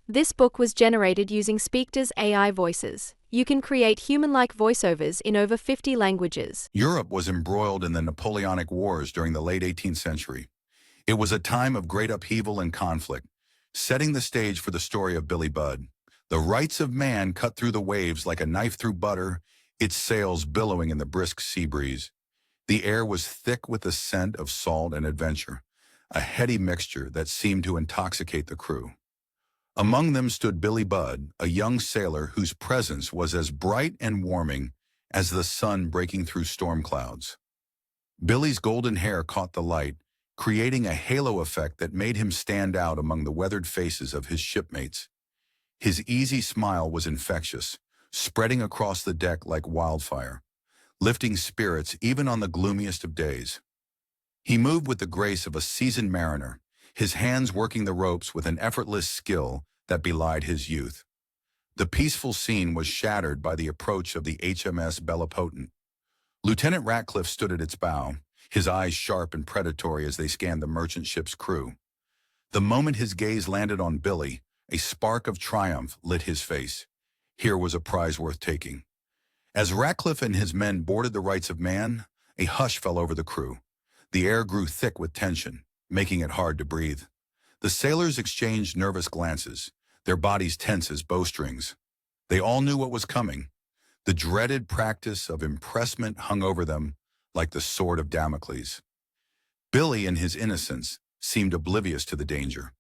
This book was generated using Speakter's AI voices. You can create human-like voiceovers in over 50 languages. Europe was embroiled in the Napoleonic Wars during the late 18th century. It was a time of great upheaval and conflict, setting the stage for the story of Billy Budd. The rights of man cut through the waves like a knife through butter, its sails billowing in the brisk sea breeze. The air was thick with the scent of salt and adventure, a heady mixture that seemed to intoxicate the crew. Among them stood Billy Budd, a young sailor whose presence was as bright and warming as the sun breaking through storm clouds. Billy's golden hair caught the light, creating a halo effect that made him stand out among the weathered faces of his shipmates. His easy smile was infectious, spreading across the deck like wildfire, lifting spirits even on the gloomiest of days. He moved with the grace of a seasoned mariner, his hands working the ropes with an effortless skill that belied his youth. The peaceful scene was shattered by the approach of the HMS Bellepotent. Lieutenant Ratcliffe stood at its bow, his eyes sharp and predatory as they scanned the merchant ship's crew. The moment his gaze landed on Billy, a spark of triumph lit his face. Here was a prize worth taking. As Ratcliffe and his men boarded the Rights of Man, a hush fell over the crew. The air grew thick with tension, making it hard to breathe. The sailors exchanged nervous glances, their bodies tense as bowstrings. They all knew what was coming. The dreaded practice of impressment hung over them like the sword of Damocles. Billy, in his innocence, seemed oblivious to the danger.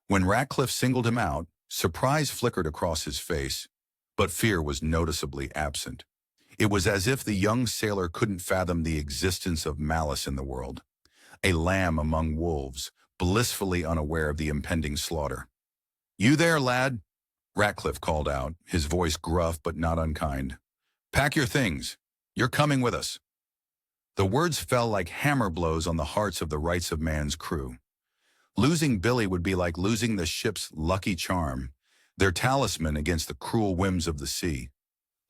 When Ratcliffe singled him out, surprise flickered across his face, but fear was noticeably absent. It was as if the young sailor couldn't fathom the existence of malice in the world, a lamb among wolves, blissfully unaware of the impending slaughter. "You there, lad?" Ratcliffe called out, his voice gruff but not unkind. "Pack your things. You're coming with us." The words fell like hammer blows on the hearts of the Rights of Man's crew. Losing Billy would be like losing the ship's lucky charm, their talisman against the cruel whims of the sea.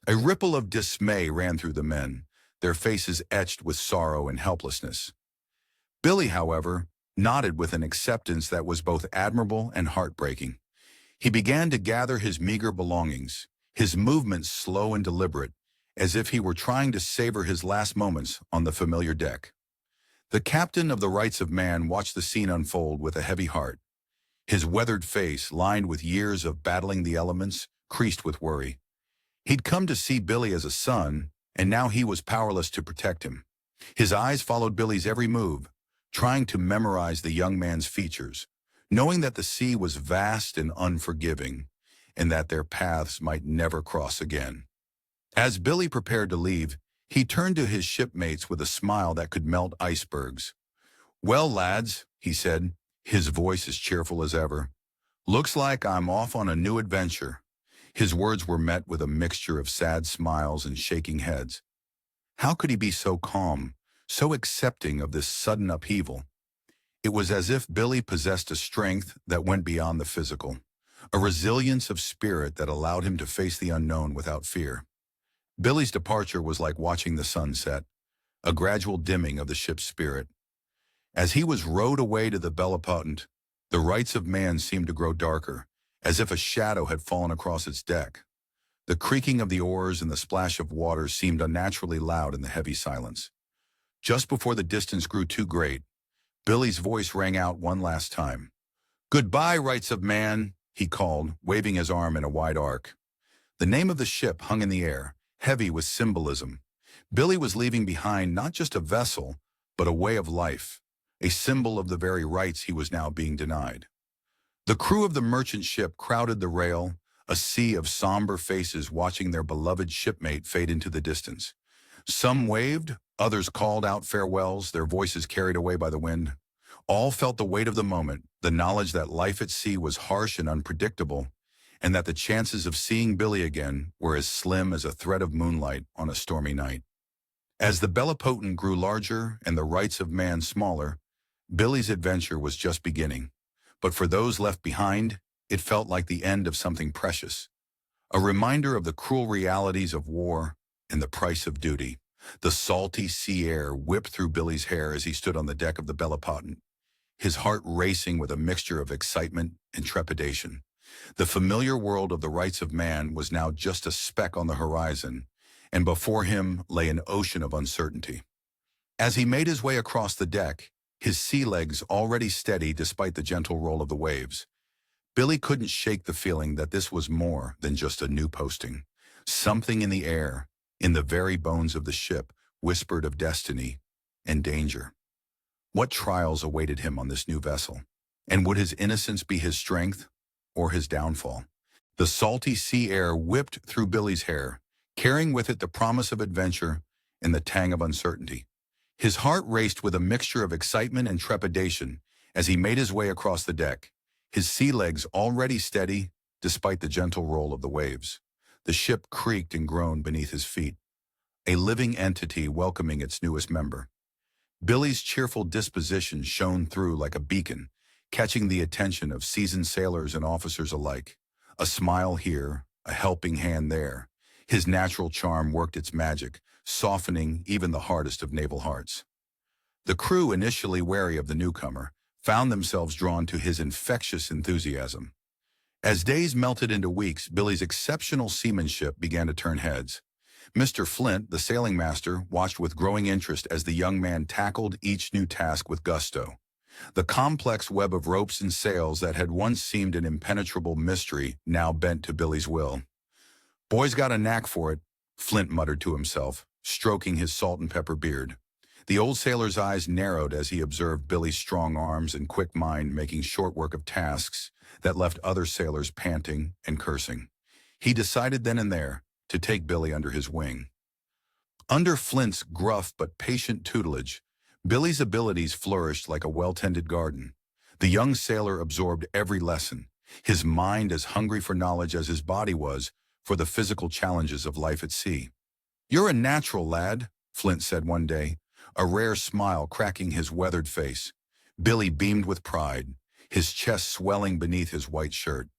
A ripple of dismay ran through the men, their faces etched with sorrow and helplessness. Billy, however, nodded with an acceptance that was both admirable and heartbreaking. He began to gather his meager belongings, his movements slow and deliberate, as if he were trying to savor his last moments on the familiar deck. The captain of the Rights of Man watched the scene unfold with a heavy heart. His weathered face, lined with years of battling the elements, creased with worry. He'd come to see Billy as a son, and now he was powerless to protect him. His eyes followed Billy's every move, trying to memorize the young man's features, knowing that the sea was vast and unforgiving, and that their paths might never cross again. As Billy prepared to leave, he turned to his shipmates with a smile that could melt icebergs. "Well, lads," he said, his voice as cheerful as ever, "looks like I'm off on a new adventure." His words were met with a mixture of sad smiles and shaking heads. How could he be so calm, so accepting of this sudden upheaval? It was as if Billy possessed a strength that went beyond the physical, a resilience of spirit that allowed him to face the unknown without fear. Billy's departure was like watching the sun set, a gradual dimming of the ship's spirit. As he was rowed away to the Bellepotent, the Rights of Man seemed to grow darker, as if a shadow had fallen across its deck. The creaking of the oars and the splash of water seemed unnaturally loud in the heavy silence. Just before the distance grew too great, Billy's voice rang out one last time. "Goodbye, Rights of Man," he called, waving his arm in a wide arc. The name of the ship hung in the air, heavy with symbolism. Billy was leaving behind not just a vessel, but a way of life, a symbol of the very rights he was now being denied. The crew of the merchant ship crowded the rail, a sea of somber faces watching their beloved shipmate fade into the distance. Some waved, others called out farewells, their voices carried away by the wind. All felt the weight of the moment, the knowledge that life at sea was harsh and unpredictable, and that the chances of seeing Billy again were as slim as a thread of moonlight on a stormy night. As the Bellepotent grew larger and the Rights of Man smaller, Billy's adventure was just beginning. But for those left behind, it felt like the end of something precious, a reminder of the cruel realities of war and the price of duty. The salty sea air whipped through Billy's hair as he stood on the deck of the Bellepotent, his heart racing with a mixture of excitement and trepidation. The familiar world of the rights of man was now just a speck on the horizon, and before him lay an ocean of uncertainty. As he made his way across the deck, his sea legs already steady despite the gentle roll of the waves, Billy couldn't shake the feeling that this was more than just a new posting. Something in the air, in the very bones of the ship, whispered of destiny and danger. What trials awaited him on this new vessel? And would his innocence be his strength or his downfall? The salty sea air whipped through Billy's hair, carrying with it the promise of adventure and the tang of uncertainty. His heart raced with a mixture of excitement and trepidation as he made his way across the deck, his sea legs already steady despite the gentle roll of the waves. The ship creaked and groaned beneath his feet, a living entity welcoming its newest member. Billy's cheerful disposition shone through like a beacon, catching the attention of seasoned sailors and officers alike. A smile here, a helping hand there. His natural charm worked its magic, softening even the hardest of naval hearts. The crew, initially wary of the newcomer, found themselves drawn to his infectious enthusiasm. As days melted into weeks, Billy's exceptional seamanship began to turn heads. Mr. Flint, the sailing master, watched with growing interest as the young man tackled each new task with gusto. The complex web of ropes and sails that had once seemed an impenetrable mystery now bent to Billy's will. "Boy's got a knack for it," Flint muttered to himself, stroking his salt and pepper beard. The old sailor's eyes narrowed as he observed Billy's strong arms and quick mind making short work of tasks that left other sailors panting and cursing. He decided then and there to take Billy under his wing. Under Flint's gruff but patient tutelage, Billy's abilities flourished like a well-tended garden. The young sailor absorbed every lesson, his mind as hungry for knowledge as his body was for the physical challenges of life at sea. "You're a natural, lad," Flint said one day, a rare smile cracking his weathered face. Billy beamed with pride, his chest swelling beneath his white shirt.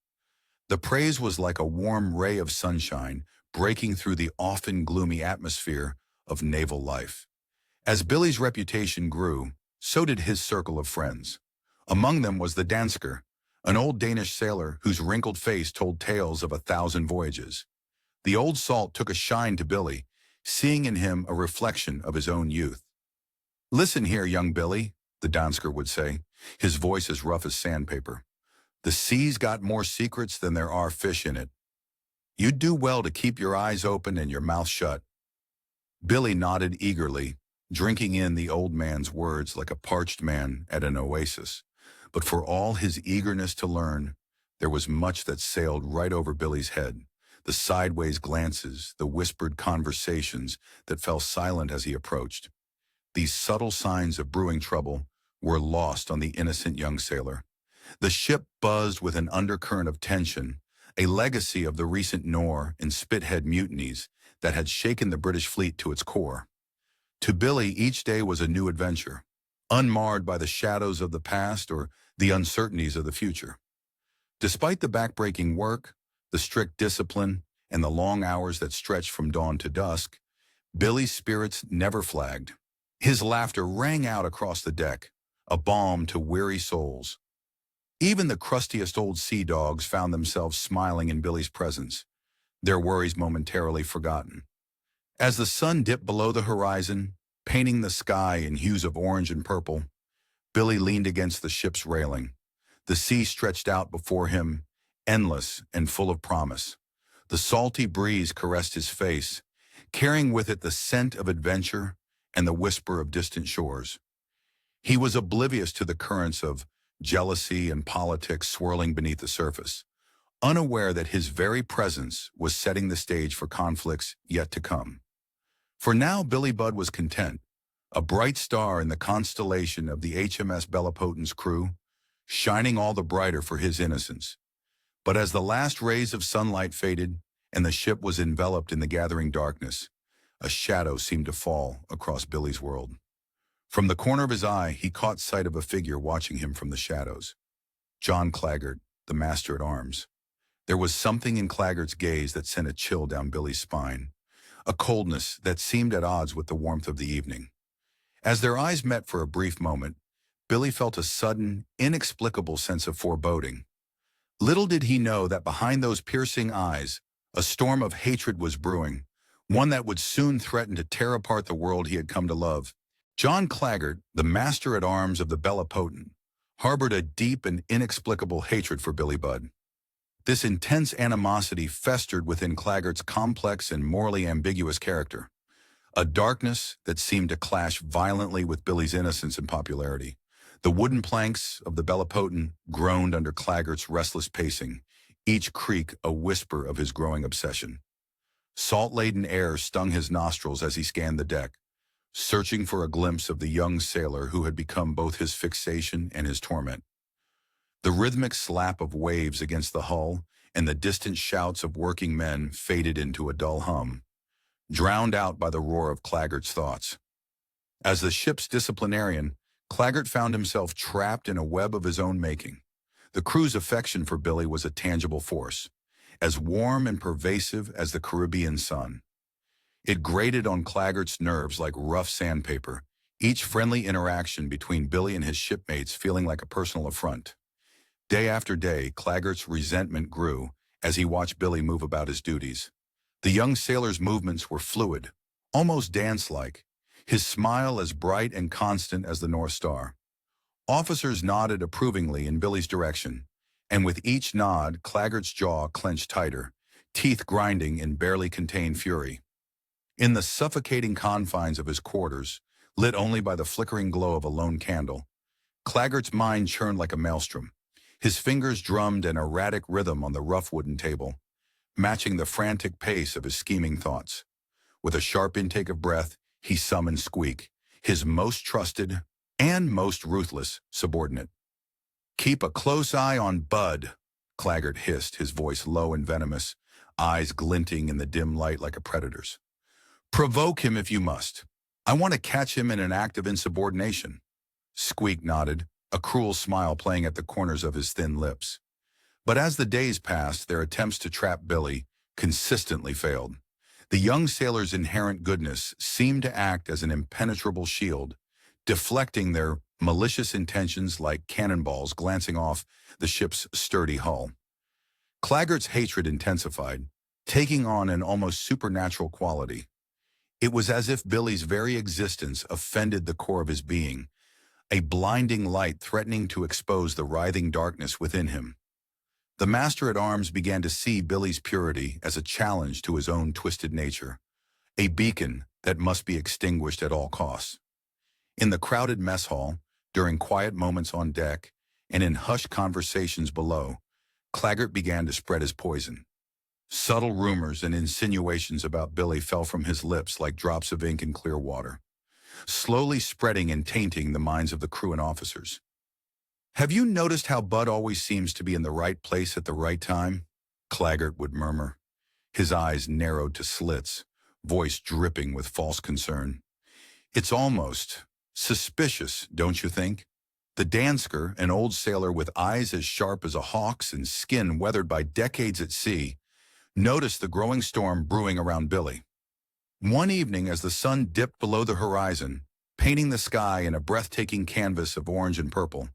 The praise was like a warm ray of sunshine breaking through the often gloomy atmosphere of naval life. As Billy's reputation grew, so did his circle of friends. Among them was the Dansker, an old Danish sailor whose wrinkled face told tales of 1,000 voyages. The old salt took a shine to Billy, seeing in him a reflection of his own youth. "Listen here, young Billy," the Dansker would say, his voice as rough as sandpaper. "The sea's got more secrets than there are fish in it. You'd do well to keep your eyes open and your mouth shut." Billy nodded eagerly, drinking in the old man's words like a parched man at an oasis. But for all his eagerness to learn, there was much that sailed right over Billy's head. The sideways glances, the whispered conversations that fell silent as he approached. These subtle signs of brewing trouble were lost on the innocent young sailor. The ship buzzed with an undercurrent of tension, a legacy of the recent Nore and Spithead mutinies that had shaken the British fleet to its core. To Billy, each day was a new adventure, unmarred by the shadows of the past or the uncertainties of the future. Despite the backbreaking work, the strict discipline, and the long hours that stretched from dawn to dusk, Billy's spirits never flagged. His laughter rang out across the deck, a balm to weary souls. Even the crustiest old sea dogs found themselves smiling in Billy's presence, their worries momentarily forgotten. As the sun dipped below the horizon, painting the sky in hues of orange and purple, Billy leaned against the ship's railing. The sea stretched out before him, endless and full of promise. The salty breeze caressed his face, carrying with it the scent of adventure and the whisper of distant shores. He was oblivious to the currents of jealousy and politics swirling beneath the surface, unaware that his very presence was setting the stage for conflicts yet to come. For now, Billy Budd was content, a bright star in the constellation of the HMS Bellipotent's crew, shining all the brighter for his innocence. But as the last rays of sunlight faded and the ship was enveloped in the gathering darkness, a shadow seemed to fall across Billy's world. From the corner of his eye, he caught sight of a figure watching him from the shadows. John Claggart, the master-at-arms. There was something in Claggart's gaze that sent a chill down Billy's spine, a coldness that seemed at odds with the warmth of the evening. As their eyes met for a brief moment, Billy felt a sudden, inexplicable sense of foreboding. Little did he know that behind those piercing eyes, a storm of hatred was brewing, one that would soon threaten to tear apart the world he had come to love. John Claggart, the master-at-arms of the Bellipotent, harbored a deep and inexplicable hatred for Billy Budd. This intense animosity festered within Claggart's complex and morally ambiguous character, a darkness that seemed to clash violently with Billy's innocence and popularity. The wooden planks of the Bellipotent groaned under Claggart's restless pacing, each creak a whisper of his growing obsession. Salt-laden air stung his nostrils as he scanned the deck, searching for a glimpse of the young sailor who had become both his fixation and his torment. The rhythmic slap of waves against the hull and the distant shouts of working men faded into a dull hum, drowned out by the roar of Claggart's thoughts. As the ship's disciplinarian, Claggart found himself trapped in a web of his own making. The crew's affection for Billy was a tangible force, as warm and pervasive as the Caribbean sun. It grated on Claggart's nerves like rough sandpaper, each friendly interaction between Billy and his shipmates feeling like a personal affront. Day after day, Claggart's resentment grew as he watched Billy move about his duties. The young sailor's movements were fluid, almost dance-like, his smile as bright and constant as the North Star. Officers nodded approvingly in Billy's direction, and with each nod, Claggart's jaw clenched tighter, teeth grinding in barely contained fury. In the suffocating confines of his quarters, lit only by the flickering glow of a lone candle, Claggart's mind churned like a maelstrom. His fingers drummed an erratic rhythm on the rough wooden table, matching the frantic pace of his scheming thoughts. With a sharp intake of breath, he summoned Squeak, his most trusted and most ruthless subordinate. "Keep a close eye on Bud," Claggart hissed, his voice low and venomous, eyes glinting in the dim light like a predator's. "Provoke him if you must. I want to catch him in an act of insubordination." Squeak nodded, a cruel smile playing at the corners of his thin lips. But as the days passed, their attempts to trap Billy consistently failed. The young sailor's inherent goodness seemed to act as an impenetrable shield, deflecting their malicious intentions like cannonballs glancing off the ship's sturdy hull. Claggart's hatred intensified, taking on an almost supernatural quality. It was as if Billy's very existence offended the core of his being, a blinding light threatening to expose the writhing darkness within him. The master-at-arms began to see Billy's purity as a challenge to his own twisted nature, a beacon that must be extinguished at all costs. In the crowded mess hall, during quiet moments on deck, and in hushed conversations below, Claggart began to spread his poison. Subtle rumors and insinuations about Billy fell from his lips like drops of ink in clear water, slowly spreading and tainting the minds of the crew and officers. "Have you noticed how Bud always seems to be in the right place at the right time?" Claggart would murmur, his eyes narrowed to slits, voice dripping with false concern. "It's almost suspicious, don't you think?" The Dansker, an old sailor with eyes as sharp as a hawk's and skin weathered by decades at sea, noticed the growing storm brewing around Billy. One evening, as the sun dipped below the horizon, painting the sky in a breathtaking canvas of orange and purple,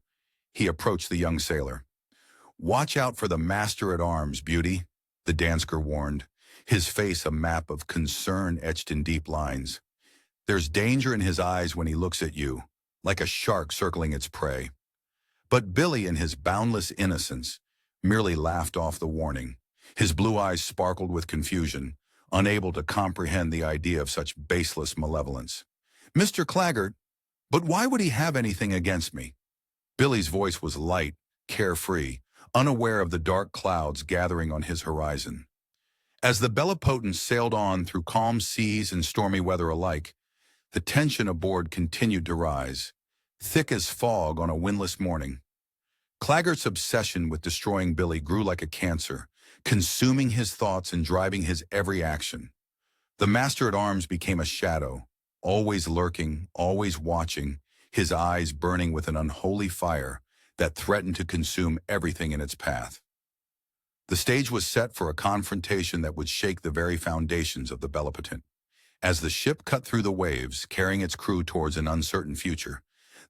he approached the young sailor. "Watch out for the master-at-arms, Beauty," the Dansker warned, his face a map of concern etched in deep lines. "There's danger in his eyes when he looks at you, like a shark circling its prey." But Billy, in his boundless innocence, merely laughed off the warning. His blue eyes sparkled with confusion, unable to comprehend the idea of such baseless malevolence. "Mr. Claggart, but why would he have anything against me?" Billy's voice was light, carefree, unaware of the dark clouds gathering on his horizon. As the Bellipotent sailed on through calm seas and stormy weather alike, the tension aboard continued to rise, thick as fog on a windless morning. Claggart's obsession with destroying Billy grew like a cancer, consuming his thoughts and driving his every action. The master-at-arms became a shadow, always lurking, always watching, his eyes burning with an unholy fire that threatened to consume everything in its path. The stage was set for a confrontation that would shake the very foundations of the Bellipotent. As the ship cut through the waves, carrying its crew towards an uncertain future,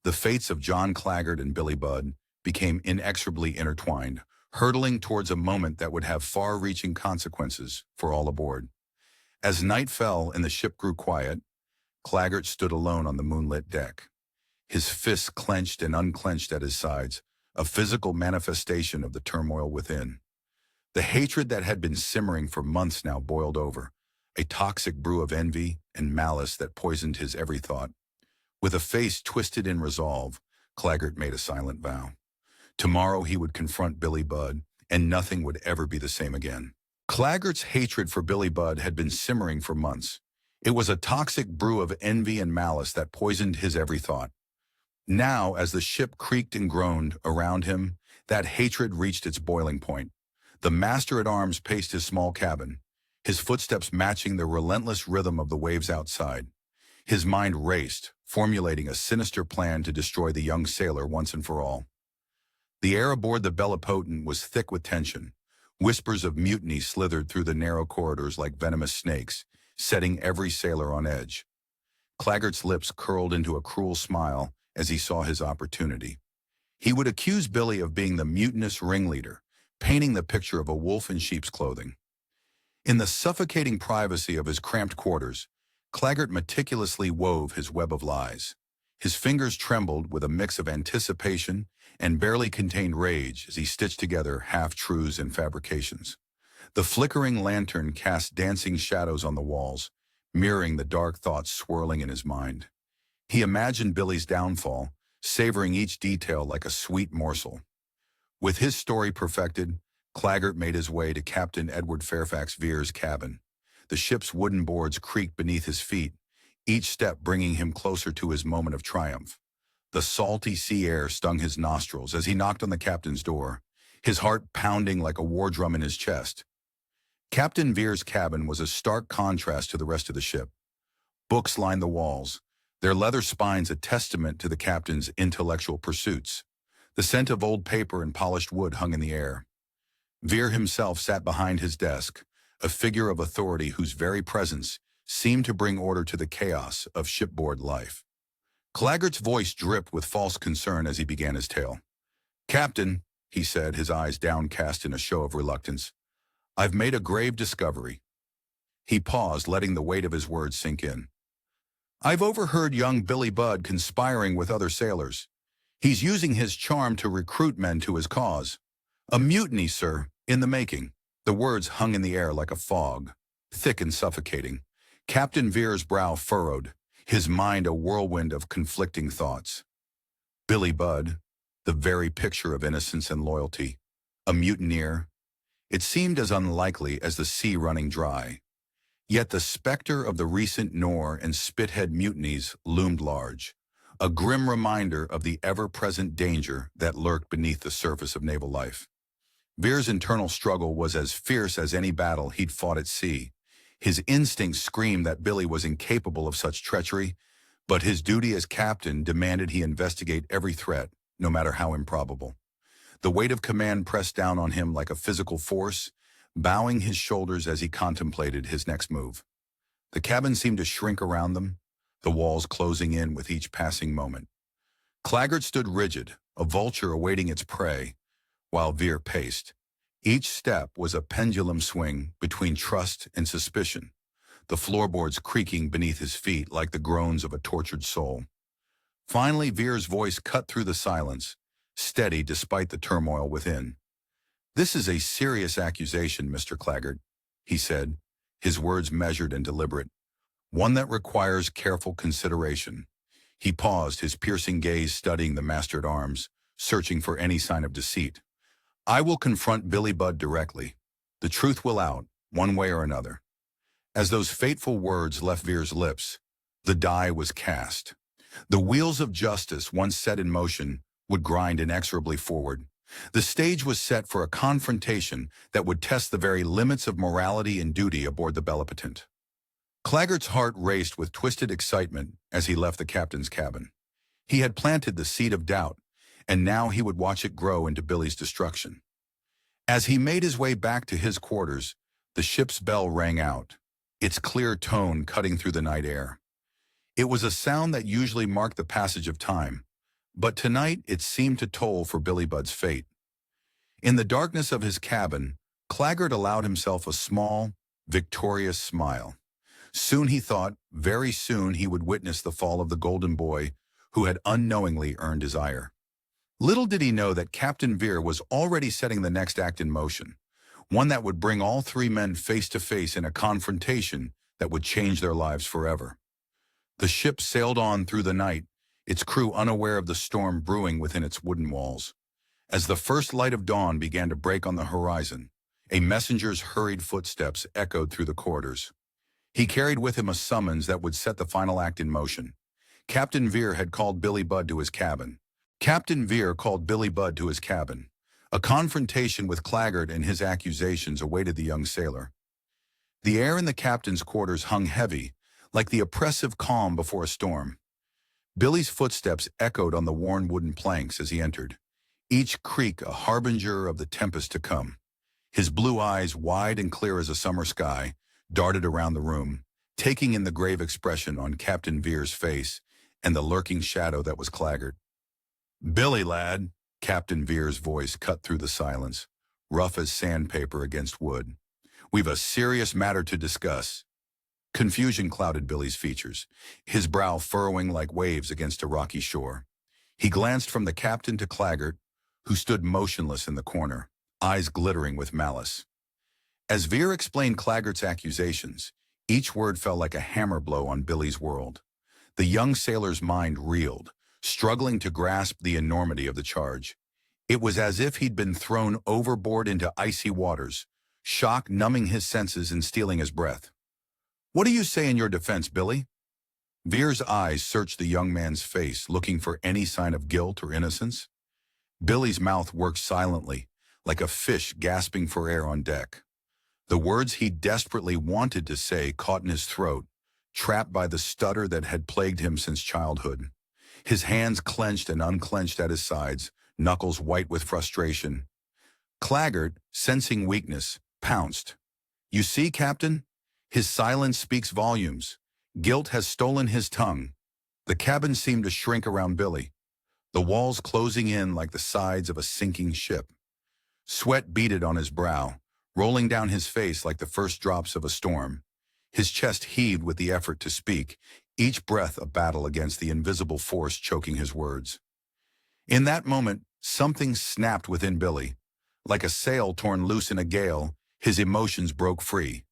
the fates of John Claggart and Billy Budd became inexorably intertwined, hurtling towards a moment that would have far-reaching consequences for all aboard. As night fell and the ship grew quiet, Claggart stood alone on the moonlit deck, his fists clenched and unclenched at his sides, a physical manifestation of the turmoil within. The hatred that had been simmering for months now boiled over, a toxic brew of envy and malice that poisoned his every thought. With a face twisted in resolve, Claggart made a silent vow. Tomorrow he would confront Billy Budd, and nothing would ever be the same again. Claggart's hatred for Billy Budd had been simmering for months. It was a toxic brew of envy and malice that poisoned his every thought. Now, as the ship creaked and groaned around him, that hatred reached its boiling point. The master-at-arms paced his small cabin, his footsteps matching the relentless rhythm of the waves outside. His mind raced, formulating a sinister plan to destroy the young sailor once and for all. The air aboard the Bellipotent was thick with tension. Whispers of mutiny slithered through the narrow corridors like venomous snakes, setting every sailor on edge. Claggart's lips curled into a cruel smile as he saw his opportunity. He would accuse Billy of being the mutinous ringleader, painting the picture of a wolf in sheep's clothing. In the suffocating privacy of his cramped quarters, Claggart meticulously wove his web of lies. His fingers trembled with a mix of anticipation and barely contained rage as he stitched together half-truths and fabrications. The flickering lantern cast dancing shadows on the walls, mirroring the dark thoughts swirling in his mind. He imagined Billy's downfall, savoring each detail like a sweet morsel. With his story perfected, Claggart made his way to Captain Edward Fairfax Vere's cabin. The ship's wooden boards creaked beneath his feet, each step bringing him closer to his moment of triumph. The salty sea air stung his nostrils as he knocked on the captain's door, his heart pounding like a war drum in his chest. Captain Vere's cabin was a stark contrast to the rest of the ship. Books lined the walls, their leather spines a testament to the captain's intellectual pursuits. The scent of old paper and polished wood hung in the air. Vere himself sat behind his desk, a figure of authority whose very presence seemed to bring order to the chaos of shipboard life. Claggart's voice dripped with false concern as he began his tale. "Captain," he said, his eyes downcast in a show of reluctance, "I've made a grave discovery." He paused, letting the weight of his words sink in. "I've overheard young Billy Budd conspiring with other sailors. He's using his charm to recruit men to his cause. A mutiny, sir, in the making." The words hung in the air like a fog, thick and suffocating. Captain Vere's brow furrowed, his mind a whirlwind of conflicting thoughts. Billy Budd, the very picture of innocence and loyalty, a mutineer. It seemed as unlikely as the sea running dry. Yet the specter of the recent Nore and Spithead mutinies loomed large, a grim reminder of the ever-present danger that lurked beneath the surface of naval life. Vere's internal struggle was as fierce as any battle he'd fought at sea. His instincts screamed that Billy was incapable of such treachery, but his duty as captain demanded he investigate every threat, no matter how improbable. The weight of command pressed down on him like a physical force, bowing his shoulders as he contemplated his next move. The cabin seemed to shrink around them, the walls closing in with each passing moment. Claggart stood rigid, a vulture awaiting its prey, while Vere paced. Each step was a pendulum swing between trust and suspicion, the floorboards creaking beneath his feet like the groans of a tortured soul. Finally, Vere's voice cut through the silence, steady despite the turmoil within. "This is a serious accusation, Mr. Claggart," he said, his words measured and deliberate. "One that requires careful consideration." He paused, his piercing gaze studying the master-at-arms, searching for any sign of deceit. "I will confront Billy Budd directly. The truth will out, one way or another." As those fateful words left Vere's lips, the die was cast. The wheels of justice, once set in motion, would grind inexorably forward. The stage was set for a confrontation that would test the very limits of morality and duty aboard the Bellipotent. Claggart's heart raced with twisted excitement as he left the captain's cabin. He had planted the seed of doubt, and now he would watch it grow into Billy's destruction. As he made his way back to his quarters, the ship's bell rang out, its clear tone cutting through the night air. It was a sound that usually marked the passage of time, but tonight it seemed to toll for Billy Budd's fate. In the darkness of his cabin, Claggart allowed himself a small, victorious smile. Soon he thought, very soon he would witness the fall of the golden boy who had unknowingly earned his ire. Little did he know that Captain Veer was already setting the next act in motion, one that would bring all three men face to face in a confrontation that would change their lives forever. The ship sailed on through the night, its crew unaware of the storm brewing within its wooden walls. As the first light of dawn began to break on the horizon, a messenger's hurried footsteps echoed through the corridors. He carried with him a summons that would set the final act in motion. Captain Veer had called Billy Budd to his cabin. Captain Veer called Billy Budd to his cabin. A confrontation with Claggart and his accusations awaited the young sailor. The air in the captain's quarters hung heavy, like the oppressive calm before a storm. Billy's footsteps echoed on the worn wooden planks as he entered, each creak a harbinger of the tempest to come. His blue eyes, wide and clear as a summer sky, darted around the room, taking in the grave expression on Captain Veer's face and the lurking shadow that was Claggart. "Billy, lad," Captain Veer's voice cut through the silence, rough as sandpaper against wood. "We've a serious matter to discuss." Confusion clouded Billy's features, his brow furrowing like waves against a rocky shore. He glanced from the captain to Claggart, who stood motionless in the corner, eyes glittering with malice. As Veer explained Claggart's accusations, each word fell like a hammer blow on Billy's world. The young sailor's mind reeled, struggling to grasp the enormity of the charge. It was as if he'd been thrown overboard into icy waters, shock numbing his senses and stealing his breath. "What do you say in your defense, Billy?" Veer's eyes searched the young man's face, looking for any sign of guilt or innocence. Billy's mouth worked silently, like a fish gasping for air on deck. The words he desperately wanted to say caught in his throat, trapped by the stutter that had plagued him since childhood. His hands clenched and unclenched at his sides, knuckles white with frustration. Claggart, sensing weakness, pounced. "You see, Captain? His silence speaks volumes. Guilt has stolen his tongue." The cabin seemed to shrink around Billy, the walls closing in like the sides of a sinking ship. Sweat beaded on his brow, rolling down his face like the first drops of a storm. His chest heaved with the effort to speak, each breath a battle against the invisible force choking his words. In that moment, something snapped within Billy. Like a sail torn loose in a gale, his emotions broke free.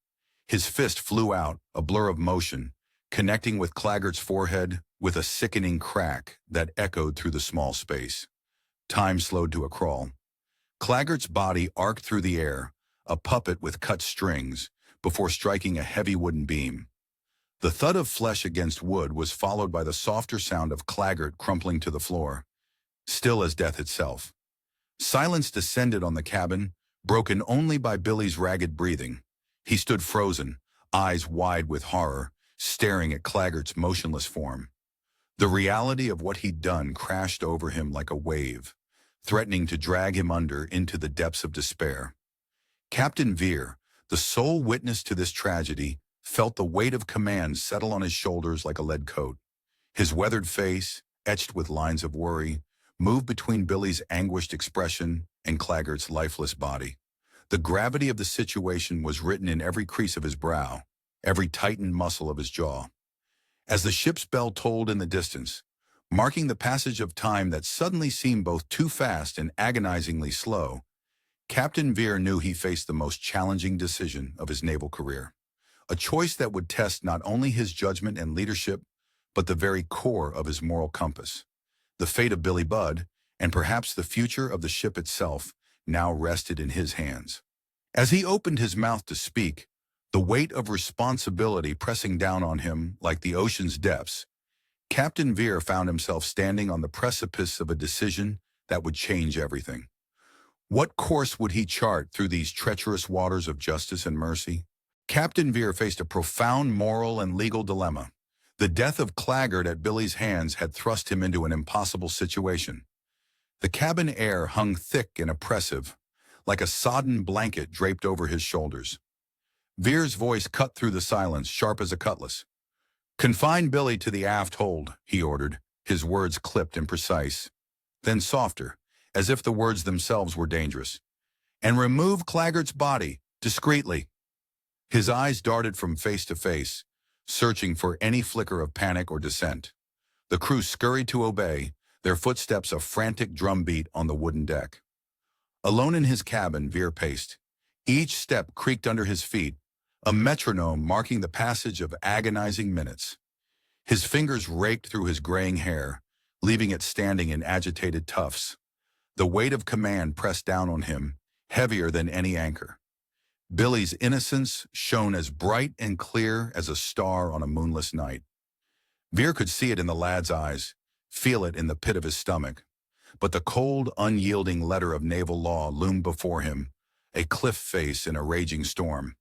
His fist flew out, a blur of motion, connecting with Claggart's forehead with a sickening crack that echoed through the small space. Time slowed to a crawl. Claggart's body arced through the air, a puppet with cut strings, before striking a heavy wooden beam. The thud of flesh against wood was followed by the softer sound of Claggart crumpling to the floor, still as death itself. Silence descended on the cabin, broken only by Billy's ragged breathing. He stood frozen, eyes wide with horror, staring at Claggart's motionless form. The reality of what he'd done crashed over him like a wave, threatening to drag him under into the depths of despair. Captain Veer, the sole witness to this tragedy, felt the weight of command settle on his shoulders like a lead coat. His weathered face, etched with lines of worry, moved between Billy's anguished expression and Claggart's lifeless body. The gravity of the situation was written in every crease of his brow, every tightened muscle of his jaw. As the ship's bell tolled in the distance, marking the passage of time that suddenly seemed both too fast and agonizingly slow, Captain Veer knew he faced the most challenging decision of his naval career. A choice that would test not only his judgment and leadership, but the very core of his moral compass. The fate of Billy Budd, and perhaps the future of the ship itself, now rested in his hands. As he opened his mouth to speak, the weight of responsibility pressing down on him like the ocean's depths, Captain Veer found himself standing on the precipice of a decision that would change everything. What course would he chart through these treacherous waters of justice and mercy? Captain Veer faced a profound moral and legal dilemma. The death of Claggart at Billy's hands had thrust him into an impossible situation. The cabin air hung thick and oppressive, like a sodden blanket draped over his shoulders. Veer's voice cut through the silence, sharp as a cutlass. "Confine Billy to the aft hold," he ordered, his words clipped and precise. Then softer, as if the words themselves were dangerous. and remove Claggart's body, discreetly." His eyes darted from face to face, searching for any flicker of panic or dissent. The crew scurried to obey, their footsteps a frantic drumbeat on the wooden deck. Alone in his cabin, Veer paced. Each step creaked under his feet, a metronome marking the passage of agonizing minutes. His fingers raked through his graying hair, leaving it standing in agitated tufts. The weight of command pressed down on him, heavier than any anchor. Billy's innocence shone as bright and clear as a star on a moonless night. Veer could see it in the lad's eyes, feel it in the pit of his stomach. But the cold, unyielding letter of naval law loomed before him, a cliff face in a raging storm.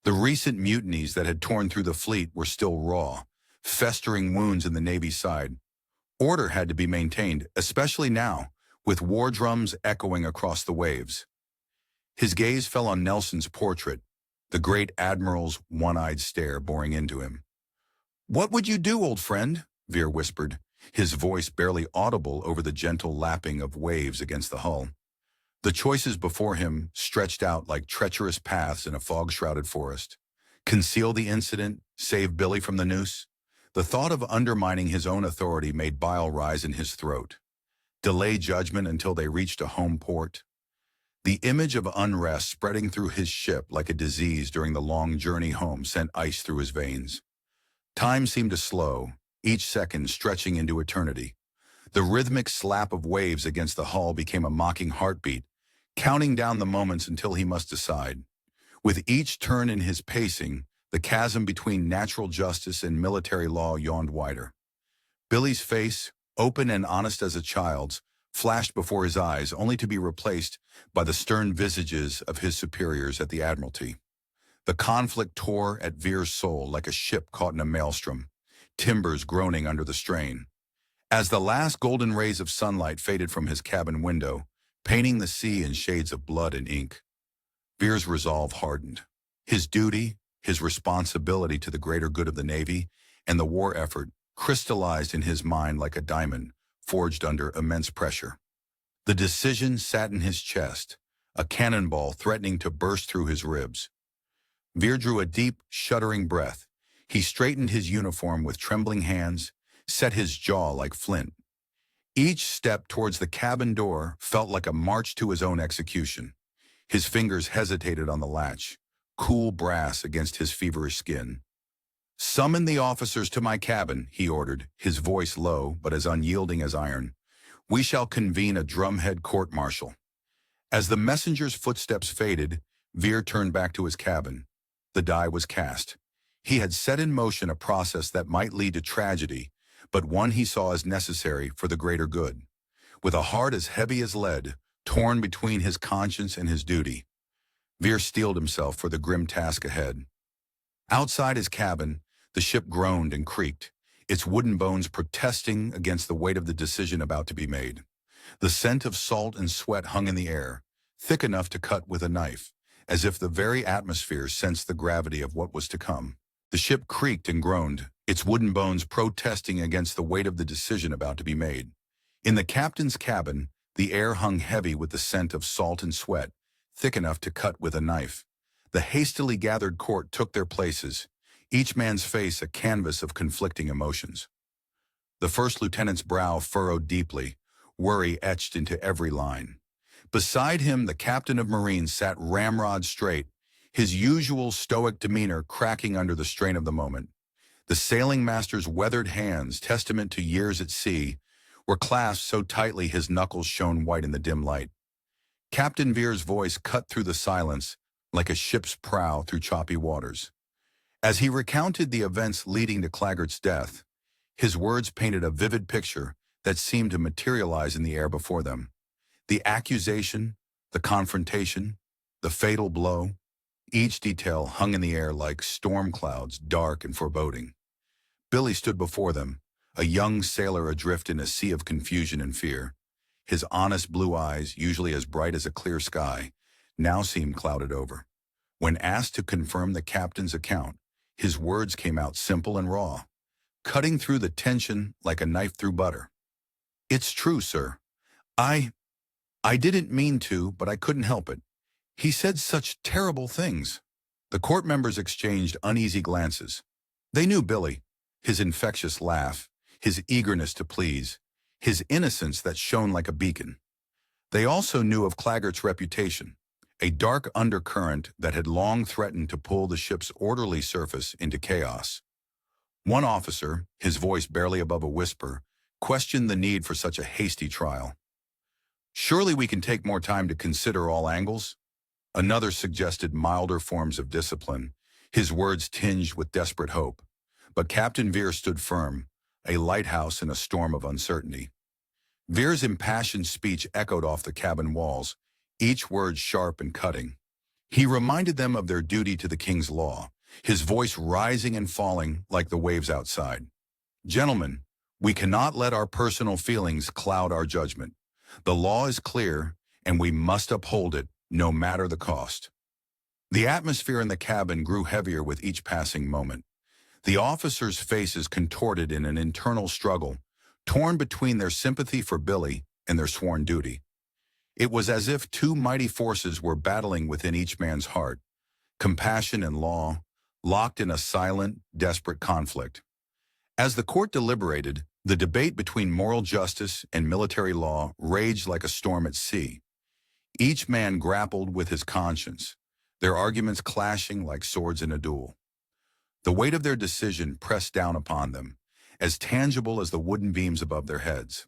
The recent mutinies that had torn through the fleet were still raw, festering wounds in the Navy's side. Order had to be maintained, especially now, with war drums echoing across the waves. His gaze fell on Nelson's portrait, the great admiral's one-eyed stare boring into him. "What would you do, old friend?" Veer whispered, his voice barely audible over the gentle lapping of waves against the hull. The choices before him stretched out like treacherous paths in a fog-shrouded forest. Conceal the incident, save Billy from the noose? The thought of undermining his own authority made bile rise in his throat. Delay judgment until they reached a home port? The image of unrest spreading through his ship like a disease during the long journey home sent ice through his veins. Time seemed to slow, each second stretching into eternity. The rhythmic slap of waves against the hull became a mocking heartbeat, counting down the moments until he must decide. With each turn in his pacing, the chasm between natural justice and military law yawned wider. Billy's face, open and honest as a child's, flashed before his eyes, only to be replaced by the stern visages of his superiors at the Admiralty. The conflict tore at Veer's soul like a ship caught in a maelstrom, timbers groaning under the strain. As the last golden rays of sunlight faded from his cabin window, painting the sea in shades of blood and ink, Veer's resolve hardened. His duty, his responsibility to the greater good of the Navy, and the war effort crystallized in his mind like a diamond, forged under immense pressure. The decision sat in his chest, a cannonball threatening to burst through his ribs. Veer drew a deep, shuddering breath. He straightened his uniform with trembling hands, set his jaw like flint. Each step towards the cabin door felt like a march to his own execution. His fingers hesitated on the latch, cool brass against his feverish skin. "Summon the officers to my cabin," he ordered, his voice low but as unyielding as iron. "We shall convene a drumhead court-martial." As the messenger's footsteps faded, Veer turned back to his cabin. The die was cast. He had set in motion a process that might lead to tragedy, but one he saw as necessary for the greater good. With a heart as heavy as lead, torn between his conscience and his duty, Veer steeled himself for the grim task ahead. Outside his cabin, the ship groaned and creaked, its wooden bones protesting against the weight of the decision about to be made. The scent of salt and sweat hung in the air, thick enough to cut with a knife, as if the very atmosphere sensed the gravity of what was to come. The ship creaked and groaned, its wooden bones protesting against the weight of the decision about to be made. In the captain's cabin, the air hung heavy with the scent of salt and sweat, thick enough to cut with a knife. The hastily gathered court took their places, each man's face a canvas of conflicting emotions. The first lieutenant's brow furrowed deeply, worry etched into every line. Beside him, the captain of Marines sat ramrod straight, his usual stoic demeanor cracking under the strain of the moment. The sailing master's weathered hands, testament to years at sea, were clasped so tightly his knuckles shone white in the dim light. Captain Veer's voice cut through the silence like a ship's prow through choppy waters. As he recounted the events leading to Claggart's death, his words painted a vivid picture that seemed to materialize in the air before them. The accusation, the confrontation, the fatal blow, each detail hung in the air like storm clouds, dark and foreboding. Billy stood before them, a young sailor adrift in a sea of confusion and fear. His honest blue eyes, usually as bright as a clear sky, now seemed clouded over. When asked to confirm the captain's account, his words came out simple and raw, cutting through the tension like a knife through butter. "It's true, sir. I didn't mean to, but I couldn't help it. He said such terrible things. The court members exchanged uneasy glances. They knew Billy, his infectious laugh, his eagerness to please, his innocence that shone like a beacon. They also knew of Claggart's reputation, a dark undercurrent that had long threatened to pull the ship's orderly surface into chaos. One officer, his voice barely above a whisper, questioned the need for such a hasty trial. "Surely we can take more time to consider all angles?" Another suggested milder forms of discipline, his words tinged with desperate hope. But Captain Veer stood firm, a lighthouse in a storm of uncertainty. Veer's impassioned speech echoed off the cabin walls, each word sharp and cutting. He reminded them of their duty to the king's law, his voice rising and falling like the waves outside. "Gentlemen, we cannot let our personal feelings cloud our judgment. The law is clear, and we must uphold it, no matter the cost." The atmosphere in the cabin grew heavier with each passing moment. The officers' faces contorted in an internal struggle, torn between their sympathy for Billy and their sworn duty. It was as if two mighty forces were battling within each man's heart, compassion and law, locked in a silent, desperate conflict. As the court deliberated, the debate between moral justice and military law raged like a storm at sea. Each man grappled with his conscience, their arguments clashing like swords in a duel. The weight of their decision pressed down upon them, as tangible as the wooden beams above their heads.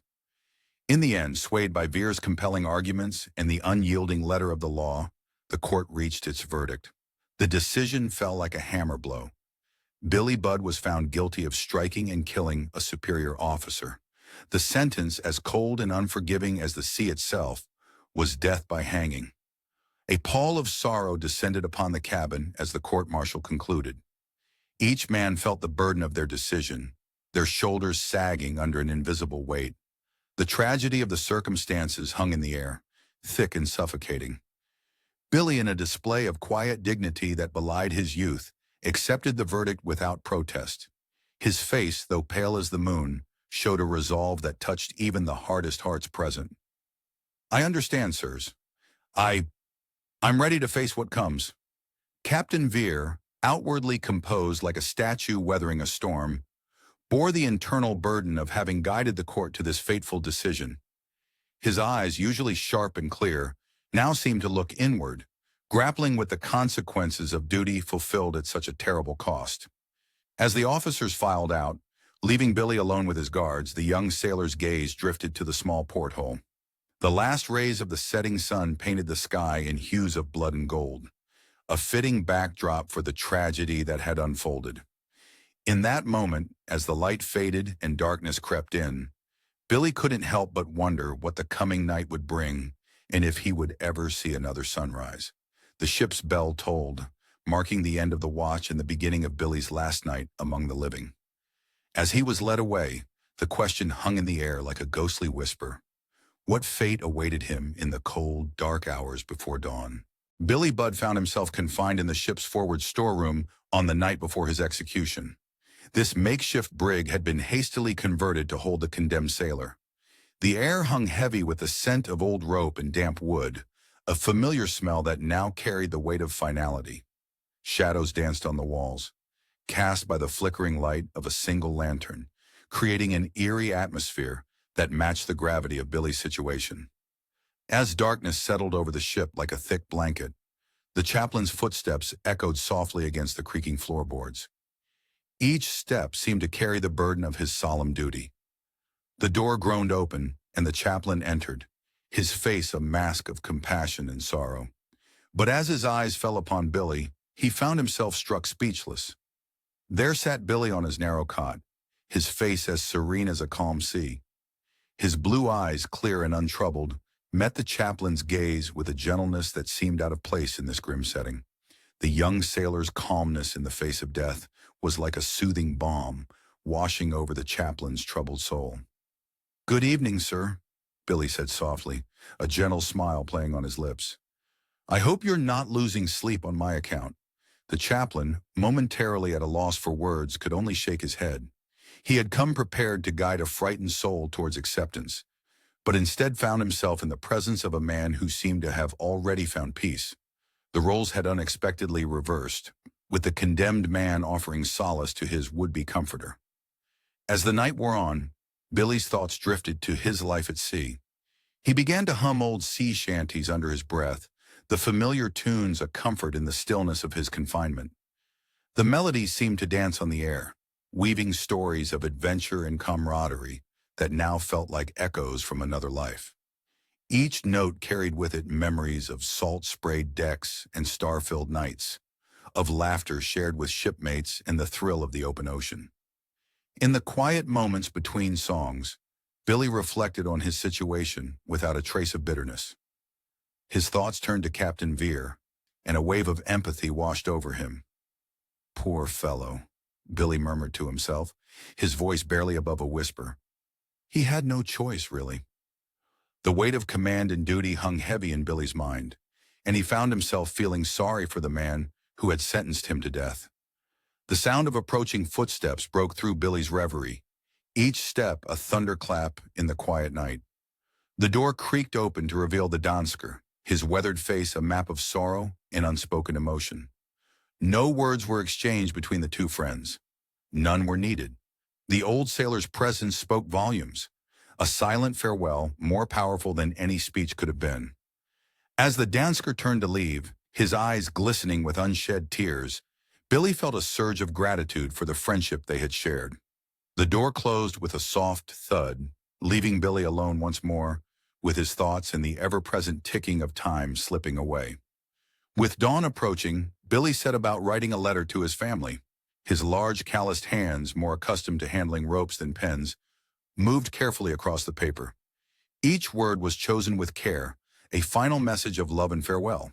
In the end, swayed by Veer's compelling arguments and the unyielding letter of the law, the court reached its verdict. The decision fell like a hammer blow. Billy Budd was found guilty of striking and killing a superior officer. The sentence, as cold and unforgiving as the sea itself, was death by hanging. A pall of sorrow descended upon the cabin as the court-martial concluded. Each man felt the burden of their decision, their shoulders sagging under an invisible weight. The tragedy of the circumstances hung in the air, thick and suffocating. Billy, in a display of quiet dignity that belied his youth, accepted the verdict without protest. His face, though pale as the moon, showed a resolve that touched even the hardest hearts present. "I understand, sirs. I'm ready to face what comes." Captain Veer, outwardly composed like a statue weathering a storm, bore the internal burden of having guided the court to this fateful decision. His eyes, usually sharp and clear, now seemed to look inward, grappling with the consequences of duty fulfilled at such a terrible cost. As the officers filed out, leaving Billy alone with his guards, the young sailor's gaze drifted to the small porthole. The last rays of the setting sun painted the sky in hues of blood and gold, a fitting backdrop for the tragedy that had unfolded. In that moment, as the light faded and darkness crept in, Billy couldn't help but wonder what the coming night would bring and if he would ever see another sunrise. The ship's bell tolled, marking the end of the watch and the beginning of Billy's last night among the living. As he was led away, the question hung in the air like a ghostly whisper. What fate awaited him in the cold, dark hours before dawn? Billy Budd found himself confined in the ship's forward storeroom on the night before his execution. This makeshift brig had been hastily converted to hold the condemned sailor. The air hung heavy with the scent of old rope and damp wood, a familiar smell that now carried the weight of finality. Shadows danced on the walls, cast by the flickering light of a single lantern, creating an eerie atmosphere that matched the gravity of Billy's situation. As darkness settled over the ship like a thick blanket, the chaplain's footsteps echoed softly against the creaking floorboards. Each step seemed to carry the burden of his solemn duty. The door groaned open, and the chaplain entered, his face a mask of compassion and sorrow. But as his eyes fell upon Billy, he found himself struck speechless. There sat Billy on his narrow cot, his face as serene as a calm sea. His blue eyes, clear and untroubled, met the chaplain's gaze with a gentleness that seemed out of place in this grim setting. The young sailor's calmness in the face of death was like a soothing balm, washing over the chaplain's troubled soul. "Good evening, sir," Billy said softly, a gentle smile playing on his lips. "I hope you're not losing sleep on my account." The chaplain, momentarily at a loss for words, could only shake his head. He had come prepared to guide a frightened soul towards acceptance, but instead found himself in the presence of a man who seemed to have already found peace. The roles had unexpectedly reversed, with the condemned man offering solace to his would-be comforter. As the night wore on, Billy's thoughts drifted to his life at sea. He began to hum old sea shanties under his breath, the familiar tunes a comfort in the stillness of his confinement. The melodies seemed to dance on the air, weaving stories of adventure and camaraderie that now felt like echoes from another life. Each note carried with it memories of salt-sprayed decks and star-filled nights, of laughter shared with shipmates and the thrill of the open ocean. In the quiet moments between songs, Billy reflected on his situation without a trace of bitterness. His thoughts turned to Captain Vere, and a wave of empathy washed over him. "Poor fellow," Billy murmured to himself, his voice barely above a whisper. He had no choice, really. The weight of command and duty hung heavy in Billy's mind, and he found himself feeling sorry for the man who had sentenced him to death. The sound of approaching footsteps broke through Billy's reverie, each step a thunderclap in the quiet night. The door creaked open to reveal the Dansker, his weathered face a map of sorrow and unspoken emotion. No words were exchanged between the two friends. None were needed. The old sailor's presence spoke volumes, a silent farewell more powerful than any speech could have been. As the Dansker turned to leave, his eyes glistening with unshed tears, Billy felt a surge of gratitude for the friendship they had shared. The door closed with a soft thud, leaving Billy alone once more, with his thoughts and the ever-present ticking of time slipping away. With dawn approaching, Billy set about writing a letter to his family. His large, calloused hands, more accustomed to handling ropes than pens, moved carefully across the paper. Each word was chosen with care, a final message of love and farewell.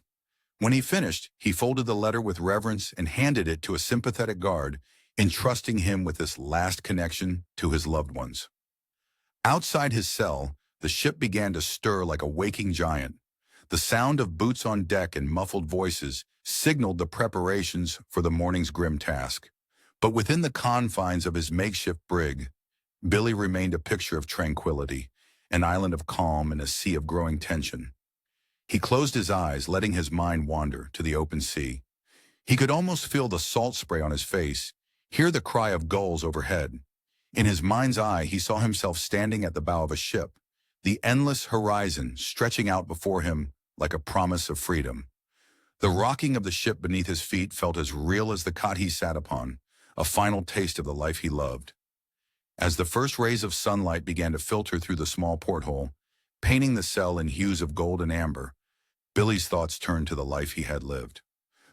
When he finished, he folded the letter with reverence and handed it to a sympathetic guard, entrusting him with this last connection to his loved ones. Outside his cell, the ship began to stir like a waking giant. The sound of boots on deck and muffled voices signaled the preparations for the morning's grim task. But within the confines of his makeshift brig, Billy remained a picture of tranquility, an island of calm in a sea of growing tension. He closed his eyes, letting his mind wander to the open sea. He could almost feel the salt spray on his face, hear the cry of gulls overhead. In his mind's eye, he saw himself standing at the bow of a ship, the endless horizon stretching out before him like a promise of freedom. The rocking of the ship beneath his feet felt as real as the cot he sat upon, a final taste of the life he loved. As the first rays of sunlight began to filter through the small porthole, painting the cell in hues of gold and amber, Billy's thoughts turned to the life he had lived.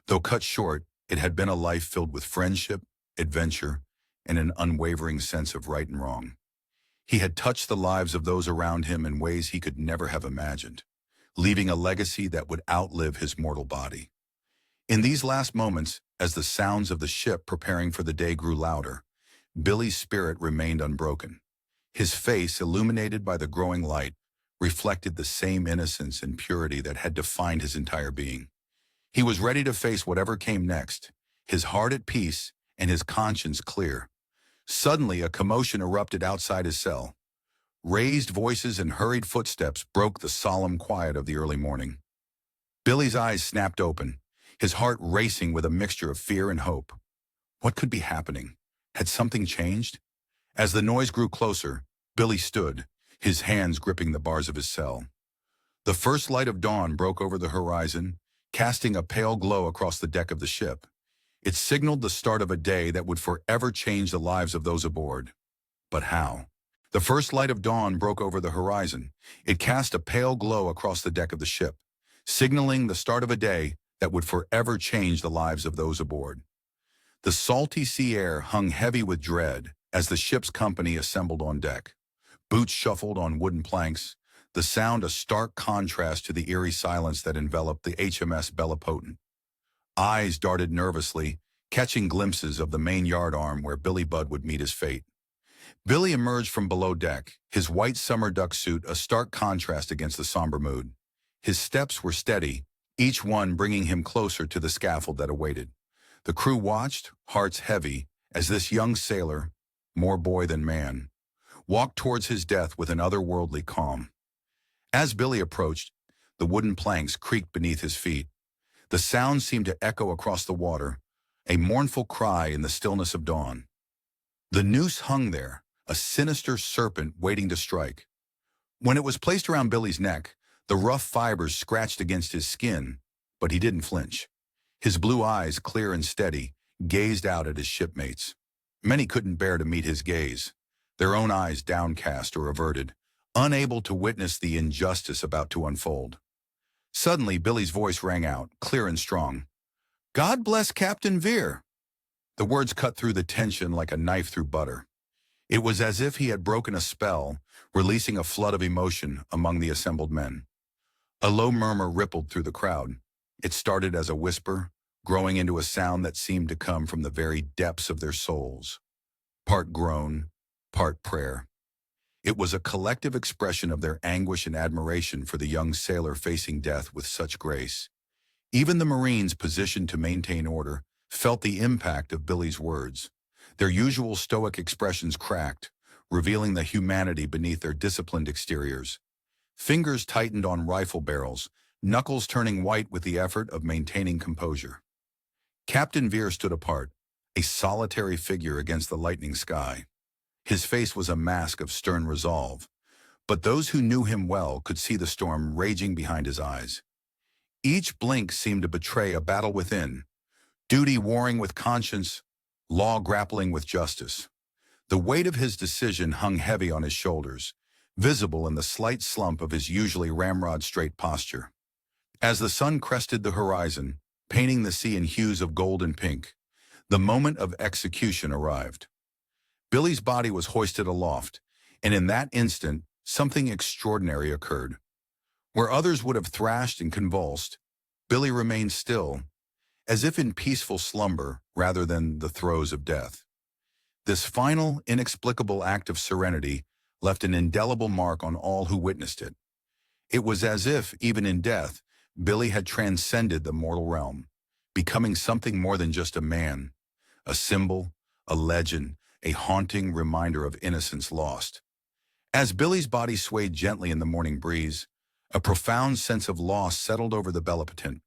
Though cut short, it had been a life filled with friendship, adventure, and an unwavering sense of right and wrong. He had touched the lives of those around him in ways he could never have imagined, leaving a legacy that would outlive his mortal body. In these last moments, as the sounds of the ship preparing for the day grew louder, Billy's spirit remained unbroken. His face, illuminated by the growing light, reflected the same innocence and purity that had defined his entire being. He was ready to face whatever came next, his heart at peace and his conscience clear. Suddenly, a commotion erupted outside his cell. Raised voices and hurried footsteps broke the solemn quiet of the early morning. Billy's eyes snapped open, his heart racing with a mixture of fear and hope. What could be happening? Had something changed? As the noise grew closer, Billy stood, his hands gripping the bars of his cell. The first light of dawn broke over the horizon, casting a pale glow across the deck of the ship. It signaled the start of a day that would forever change the lives of those aboard. But how? The first light of dawn broke over the horizon. It cast a pale glow across the deck of the ship, signaling the start of a day that would forever change the lives of those aboard. The salty sea air hung heavy with dread as the ship's company assembled on deck. Boots shuffled on wooden planks, the sound a stark contrast to the eerie silence that enveloped the HMS Bellipotent. Eyes darted nervously, catching glimpses of the main yard arm where Billy Budd would meet his fate. Billy emerged from below deck, his white summer duck suit a stark contrast against the somber mood. His steps were steady, each one bringing him closer to the scaffold that awaited. The crew watched, hearts heavy, as this young sailor, more boy than man, walked towards his death with an otherworldly calm. As Billy approached, the wooden planks creaked beneath his feet. The sound seemed to echo across the water, a mournful cry in the stillness of dawn. The noose hung there, a sinister serpent waiting to strike. When it was placed around Billy's neck, the rough fibers scratched against his skin, but he didn't flinch. His blue eyes, clear and steady, gazed out at his shipmates. Many couldn't bear to meet his gaze, their own eyes downcast or averted, unable to witness the injustice about to unfold. Suddenly, Billy's voice rang out, clear and strong. "God bless Captain Vere." The words cut through the tension like a knife through butter. It was as if he had broken a spell, releasing a flood of emotion among the assembled men. A low murmur rippled through the crowd. It started as a whisper, growing into a sound that seemed to come from the very depths of their souls. Part groan, part prayer. It was a collective expression of their anguish and admiration for the young sailor facing death with such grace. Even the Marines positioned to maintain order felt the impact of Billy's words. Their usual stoic expressions cracked, revealing the humanity beneath their disciplined exteriors. Fingers tightened on rifle barrels, knuckles turning white with the effort of maintaining composure. Captain Vere stood apart, a solitary figure against the lightning sky. His face was a mask of stern resolve, but those who knew him well could see the storm raging behind his eyes. Each blink seemed to betray a battle within, duty warring with conscience, law grappling with justice. The weight of his decision hung heavy on his shoulders, visible in the slight slump of his usually ramrod-straight posture. As the sun crested the horizon, painting the sea in hues of gold and pink, the moment of execution arrived. Billy's body was hoisted aloft, and in that instant, something extraordinary occurred. Where others would have thrashed and convulsed, Billy remained still, as if in peaceful slumber rather than the throes of death. This final, inexplicable act of serenity left an indelible mark on all who witnessed it. It was as if, even in death, Billy had transcended the mortal realm, becoming something more than just a man, a symbol, a legend, a haunting reminder of innocence lost. As Billy's body swayed gently in the morning breeze, a profound sense of loss settled over the Bellipotent.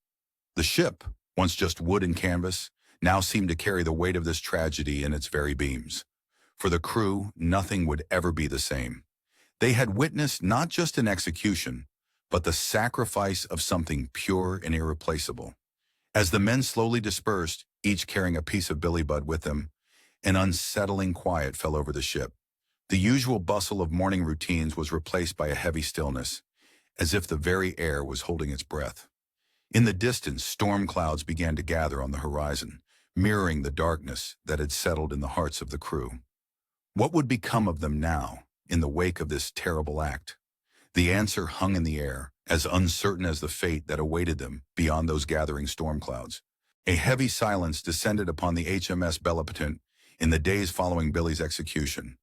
The ship, once just wood and canvas, now seemed to carry the weight of this tragedy in its very beams. For the crew, nothing would ever be the same. They had witnessed not just an execution, but the sacrifice of something pure and irreplaceable. As the men slowly dispersed, each carrying a piece of Billy Budd with them, an unsettling quiet fell over the ship. The usual bustle of morning routines was replaced by a heavy stillness, as if the very air was holding its breath. In the distance, storm clouds began to gather on the horizon, mirroring the darkness that had settled in the hearts of the crew. What would become of them now, in the wake of this terrible act? The answer hung in the air, as uncertain as the fate that awaited them beyond those gathering storm clouds. A heavy silence descended upon the HMS Bellipotent in the days following Billy's execution.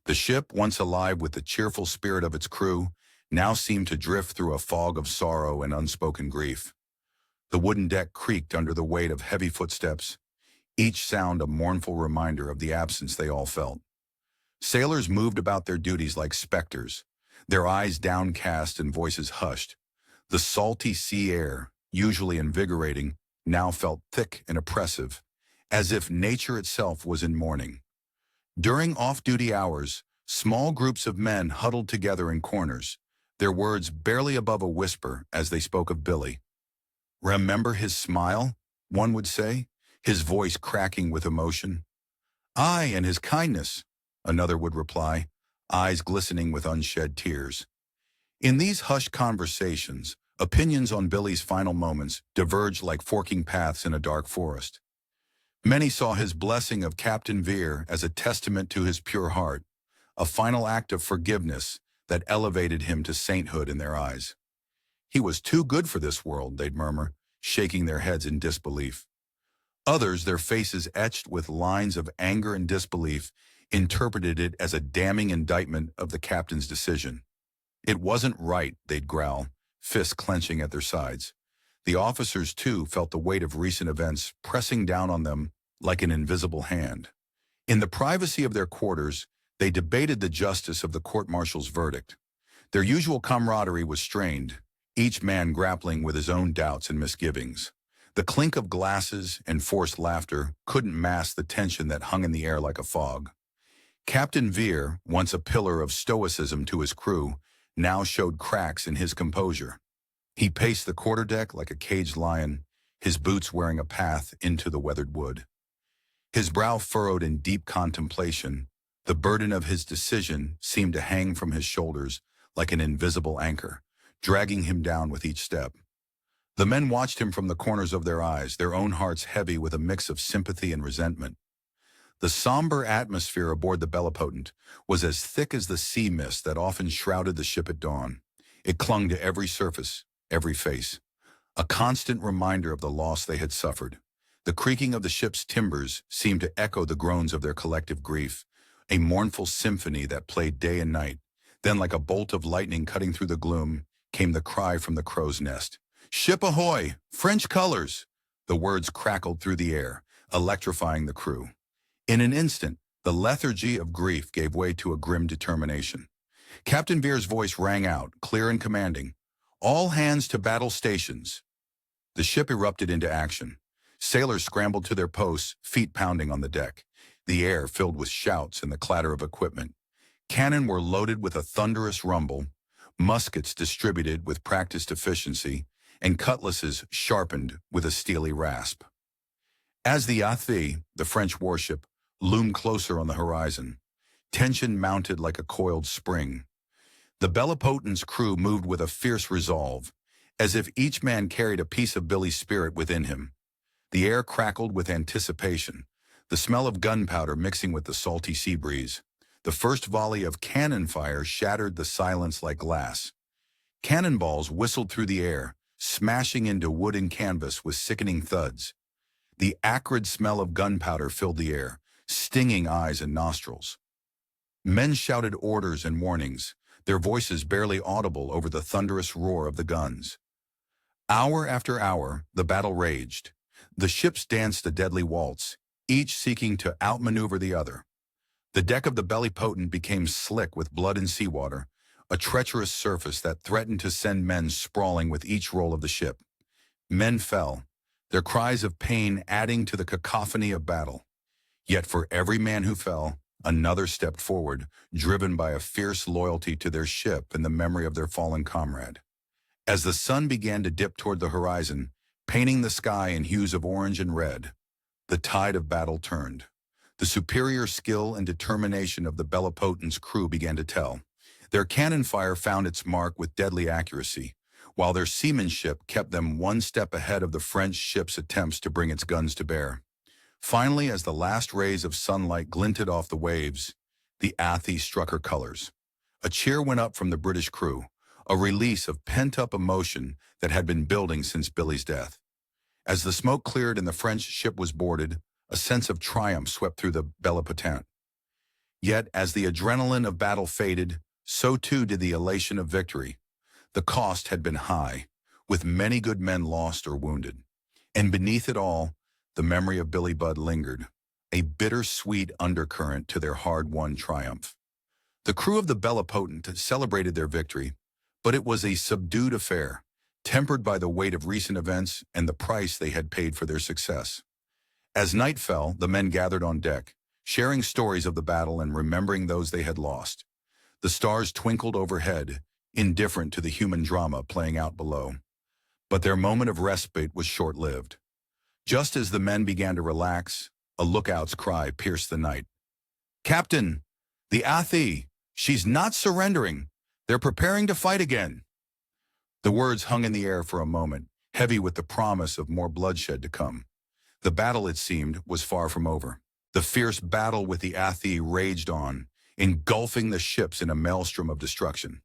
The ship, once alive with the cheerful spirit of its crew, now seemed to drift through a fog of sorrow and unspoken grief. The wooden deck creaked under the weight of heavy footsteps, each sound a mournful reminder of the absence they all felt. Sailors moved about their duties like specters, their eyes downcast and voices hushed. The salty sea air, usually invigorating, now felt thick and oppressive, as if nature itself was in mourning. During off-duty hours, small groups of men huddled together in corners, their words barely above a whisper as they spoke of Billy. "Remember his smile?" one would say, his voice cracking with emotion. "Aye, and his kindness," another would reply, eyes glistening with unshed tears. In these hushed conversations, opinions on Billy's final moments diverged like forking paths in a dark forest. Many saw his blessing of Captain Vere as a testament to his pure heart, a final act of forgiveness that elevated him to sainthood in their eyes. "He was too good for this world," they'd murmur, shaking their heads in disbelief. Others, their faces etched with lines of anger and disbelief, interpreted it as a damning indictment of the captain's decision. "It wasn't right," they'd growl, fists clenching at their sides. The officers, too, felt the weight of recent events pressing down on them like an invisible hand. In the privacy of their quarters, they debated the justice of the court-martial's verdict. Their usual camaraderie was strained, each man grappling with his own doubts and misgivings. The clink of glasses and forced laughter couldn't mask the tension that hung in the air like a fog. Captain Veer, once a pillar of stoicism to his crew, now showed cracks in his composure. He paced the quarterdeck like a caged lion, his boots wearing a path into the weathered wood. His brow furrowed in deep contemplation, the burden of his decision seemed to hang from his shoulders like an invisible anchor, dragging him down with each step. The men watched him from the corners of their eyes, their own hearts heavy with a mix of sympathy and resentment. The somber atmosphere aboard the Bellipotent was as thick as the sea mist that often shrouded the ship at dawn. It clung to every surface, every face, a constant reminder of the loss they had suffered. The creaking of the ship's timbers seemed to echo the groans of their collective grief, a mournful symphony that played day and night. Then, like a bolt of lightning cutting through the gloom, came the cry from the crow's nest. "Ship ahoy! French colors!" The words crackled through the air, electrifying the crew. In an instant, the lethargy of grief gave way to a grim determination. Captain Veer's voice rang out, clear and commanding. "All hands to battle stations." The ship erupted into action. Sailors scrambled to their posts, feet pounding on the deck. The air filled with shouts and the clatter of equipment. Cannon were loaded with a thunderous rumble, muskets distributed with practiced efficiency, and cutlasses sharpened with a steely rasp. As the Athi, the French warship, loomed closer on the horizon, tension mounted like a coiled spring. The Bellipotent's crew moved with a fierce resolve, as if each man carried a piece of Billy's spirit within him. The air crackled with anticipation, the smell of gunpowder mixing with the salty sea breeze. The first volley of cannon fire shattered the silence like glass. Cannonballs whistled through the air, smashing into wood and canvas with sickening thuds. The acrid smell of gunpowder filled the air, stinging eyes and nostrils. Men shouted orders and warnings, their voices barely audible over the thunderous roar of the guns. Hour after hour, the battle raged. The ships danced a deadly waltz, each seeking to outmaneuver the other. The deck of the Bellipotent became slick with blood and seawater, a treacherous surface that threatened to send men sprawling with each roll of the ship. Men fell, their cries of pain adding to the cacophony of battle. Yet for every man who fell, another stepped forward, driven by a fierce loyalty to their ship and the memory of their fallen comrade. As the sun began to dip toward the horizon, painting the sky in hues of orange and red, the tide of battle turned. The superior skill and determination of the Bellipotent's crew began to tell. Their cannon fire found its mark with deadly accuracy, while their seamanship kept them one step ahead of the French ship's attempts to bring its guns to bear. Finally, as the last rays of sunlight glinted off the waves, the Athi struck her colors. A cheer went up from the British crew, a release of pent-up emotion that had been building since Billy's death. As the smoke cleared and the French ship was boarded, a sense of triumph swept through the Bellipotent. Yet, as the adrenaline of battle faded, so too did the elation of victory. The cost had been high, with many good men lost or wounded. And beneath it all, the memory of Billy Budd lingered, a bittersweet undercurrent to their hard-won triumph. The crew of the Bellipotent celebrated their victory, but it was a subdued affair, tempered by the weight of recent events and the price they had paid for their success. As night fell, the men gathered on deck, sharing stories of the battle and remembering those they had lost. The stars twinkled overhead, indifferent to the human drama playing out below. But their moment of respite was short-lived. Just as the men began to relax, a lookout's cry pierced the night. "Captain, the Athi, she's not surrendering. They're preparing to fight again." The words hung in the air for a moment, heavy with the promise of more bloodshed to come. The battle, it seemed, was far from over. The fierce battle with the Athi raged on, engulfing the ships in a maelstrom of destruction.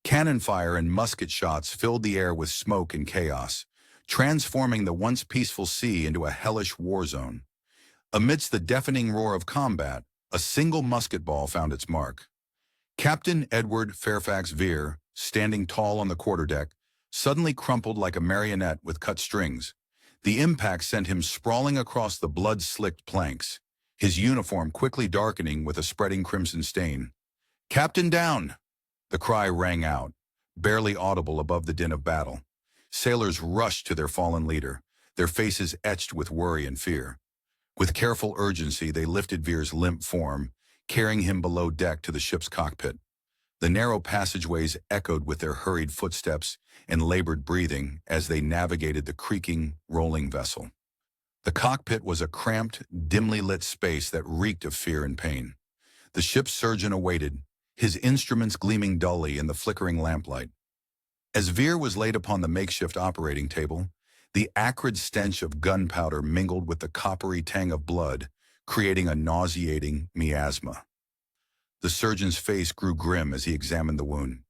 Cannon fire and musket shots filled the air with smoke and chaos, transforming the once peaceful sea into a hellish war zone. Amidst the deafening roar of combat, a single musket ball found its mark. Captain Edward Fairfax Veer, standing tall on the quarterdeck, suddenly crumpled like a marionette with cut strings. The impact sent him sprawling across the blood-slicked planks, his uniform quickly darkening with a spreading crimson stain. "Captain down!" The cry rang out, barely audible above the din of battle. Sailors rushed to their fallen leader, their faces etched with worry and fear. With careful urgency, they lifted Veer's limp form, carrying him below deck to the ship's cockpit. The narrow passageways echoed with their hurried footsteps and labored breathing as they navigated the creaking, rolling vessel. The cockpit was a cramped, dimly lit space that reeked of fear and pain. The ship's surgeon awaited, his instruments gleaming dully in the flickering lamplight. As Veer was laid upon the makeshift operating table, the acrid stench of gunpowder mingled with the coppery tang of blood, creating a nauseating miasma. The surgeon's face grew grim as he examined the wound.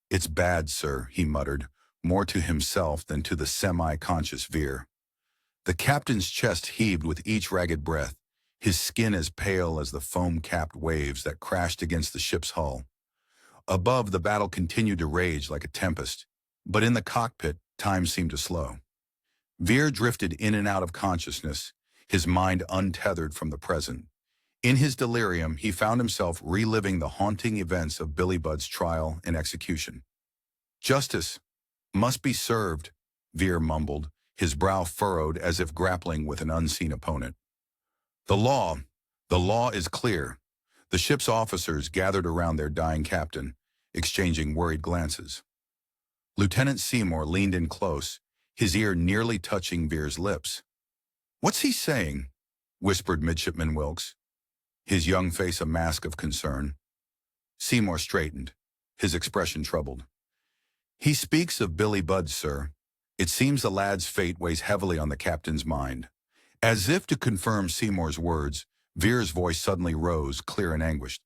"It's bad, sir," he muttered, more to himself than to the semi-conscious Veer. The captain's chest heaved with each ragged breath, his skin as pale as the foam-capped waves that crashed against the ship's hull. Above, the battle continued to rage like a tempest, but in the cockpit, time seemed to slow. Veer drifted in and out of consciousness, his mind untethered from the present. In his delirium, he found himself reliving the haunting events of Billy Budd's trial and execution. "Justice must be served," Veer mumbled, his brow furrowed as if grappling with an unseen opponent. The law is clear." The ship's officers gathered around their dying captain, exchanging worried glances. Lieutenant Seymour leaned in close, his ear nearly touching Veer's lips. "What's he saying?" whispered Midshipman Wilkes, his young face a mask of concern. Seymour straightened, his expression troubled. "He speaks of Billy Budd, sir. It seems the lad's fate weighs heavily on the captain's mind." As if to confirm Seymour's words, Veer's voice suddenly rose, clear and anguished.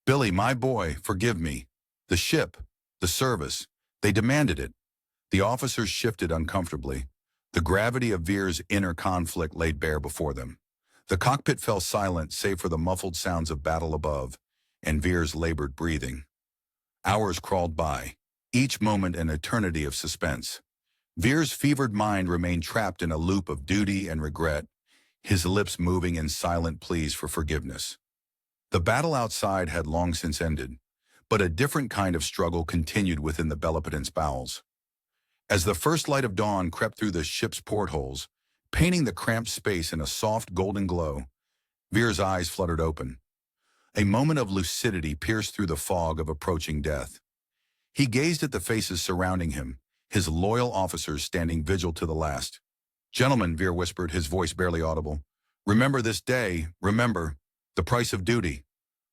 "Billy, my boy, forgive me. The ship, the service, they demanded it." The officers shifted uncomfortably. The gravity of Veer's inner conflict laid bare before them. The cockpit fell silent save for the muffled sounds of battle above and Veer's labored breathing. Hours crawled by, each moment an eternity of suspense. Veer's fevered mind remained trapped in a loop of duty and regret, his lips moving in silent pleas for forgiveness. The battle outside had long since ended, but a different kind of struggle continued within the Bellepotent's bowels. As the first light of dawn crept through the ship's portholes, painting the cramped space in a soft golden glow, Veer's eyes fluttered open. A moment of lucidity pierced through the fog of approaching death. He gazed at the faces surrounding him, his loyal officers standing vigil to the last. "Gentlemen," Veer whispered, his voice barely audible, "remember this day, remember the price of duty."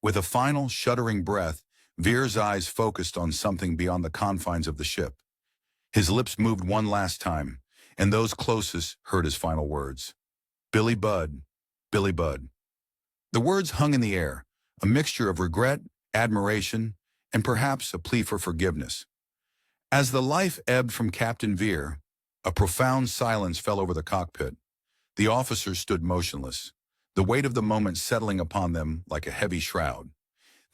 With a final, shuddering breath, Veer's eyes focused on something beyond the confines of the ship. His lips moved one last time, and those closest heard his final words. "Billy Budd, Billy Budd." The words hung in the air, a mixture of regret, admiration, and perhaps a plea for forgiveness. As the life ebbed from Captain Veer, a profound silence fell over the cockpit. The officers stood motionless, the weight of the moment settling upon them like a heavy shroud.